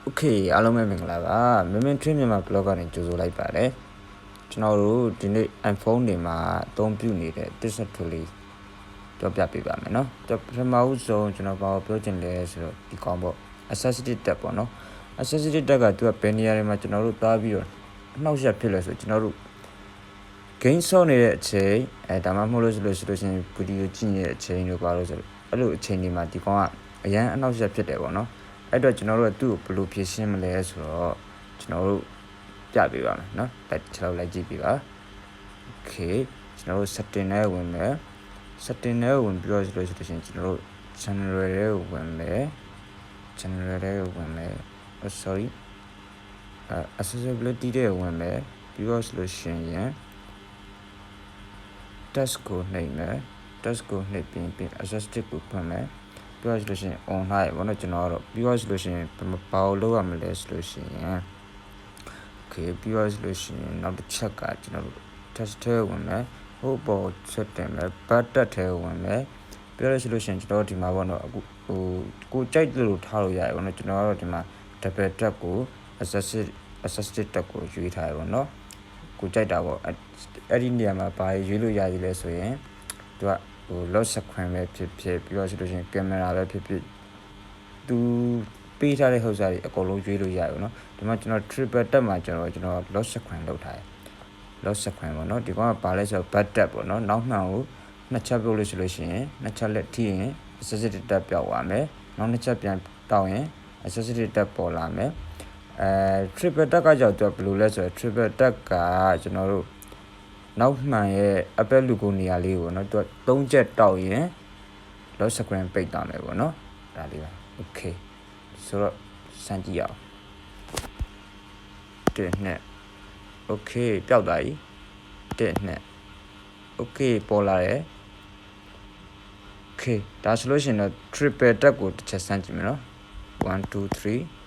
Okay,အားလုံးပဲမင်္ဂလာပါမင်းမင်း train မြန်မာ blog ကနေကြိုဆိုလိုက်ပါတယ်ကျွန်တော်တို့ဒီနေ့ iPhone တွေမှာအသုံးပြုနေတဲ့ tips တွေလေးပြောပြပေးပါမယ်เนาะပထမဦးဆုံးကျွန်တော်ဘာပြောချင်လဲဆိုတော့ဒီကောင်ပေါ့ assistive တက်ပေါ့เนาะ assistive တက်ကသူကဘယ်နေရာတွေမှာကျွန်တော်တို့သွားပြီးတော့အနှောက်အယှက်ဖြစ်လဲဆိုကျွန်တော်တို့ game ဆော့နေတဲ့အချိန်ဒါမှမဟုတ်လို့ဆိုရင်ဗီဒီယိုကြည့်နေတဲ့အချိန်တို့ပါလို့ဆိုအဲ့လိုအချိန်တွေမှာဒီကောင်ကအရန်အနှောက်အယှက်ဖြစ်တယ်ပေါ့เนาะအဲ့တော့ကျွန်တော်တို့ကသူ့ကိုဘယ်လိုဖြေရှင်းမလဲဆိုတော့ကျွန်တော်တို့ပြပေးပါမယ်เนาะကျွန်တော်လိုက်ကြည့်ပြပါ Okay ကျွန်တော်တို့ setting ထဲဝင်မယ် setting ထဲဝင်ပြီးတော့ဆိုလို့ရှိရင်ကျွန်တော်တို့ general ထဲဝင်မယ် general ထဲဝင်မယ် sorry accessibility ထဲဝင်မယ်ပြီးတော့ဆိုလို့ရှိရင် touch ကိုနှိပ်မယ် touch ကိုနှိပ်ပြီး assistive ကိုဖွင့်မယ်ပြီးတော့ဆိုလို့ရှိရင် on ထားရပါတော့ကျွန်တော်ကတော့ပြီးတော့ဆိုလို့ရှိရင်ဘာလို့လုပ်ရမလဲဆိုလို့ရှိရင် Okay ပြီးတော့ဆိုလို့ရှိရင်နောက်တစ်ချက်ကကျွန်တော်တို့ touch ထဲဝင်မယ်ဟိုပေါ်ဆက်တယ်မယ် button ထဲဝင်မယ်ပြီးတော့ဆိုလို့ရှိရင်ကျွန်တော်ဒီမှာပေါ့နော်အခုကိုကြိုက်လို့ထားလို့ရတယ်ပေါ့နော်ကျွန်တော်ကတော့ဒီမှာ double tap ကို assistive တက်ကိုရွေးထားရပါတော့ကိုကြိုက်တာပေါ့အဲ့ဒီနေရာမှာဘာရွေးလို့ရည်လဲဆိုရင်သူကlock screen ပဲဖြစ်ဖြစ်ပြီးတော့ဆိုလို့ရှိရင် camera ပဲဖြစ်ဖြစ်သူပေးထားတဲ့ဥစ္စာတွေအကုန်လုံးရွေးလို့ရတယ်เนาะဒီမှာကျွန်တော် triple tap မှာကျွန်တော် lock screen လုပ်ထားတယ် lock screen ပေါ့เนาะဒီကောင်ကဘာလဲဆိုတော့ back tap ပေါ့เนาะနောက်မှန်ကိုနှစ်ချက်ပြုတ်လို့ဆိုလို့ရှိရင်နှစ်ချက်လက်ထိရင် assistive tap ပြောက်သွားမယ်နောက်နှစ်ချက်ပြန်တောက်ရင် assistive tap ပေါ်လာမယ်triple tap ကကြောက်တော့ဘယ်လိုလဲဆိုတော့ triple tap ကကျွန်တော်တို့နောက်မှန်ရဲ့ Apple logo နေရာလေးကိုเนาะသူ3ချက်တောက်ရင် lock screen ပိတ်သွားမယ်ပေါ့เนาะဒါလေးပါ okay ဆိုတော့စမ်းကြည့်အောင်1 2 okay ပျောက်သွားပြီ1 2 okay ပေါ်လာတယ် okay ဒါဆိုလို့ရှိရင်တော့ triple tap ကိုတစ်ချက်စမ်းကြည့်မယ်เนาะ1 2 3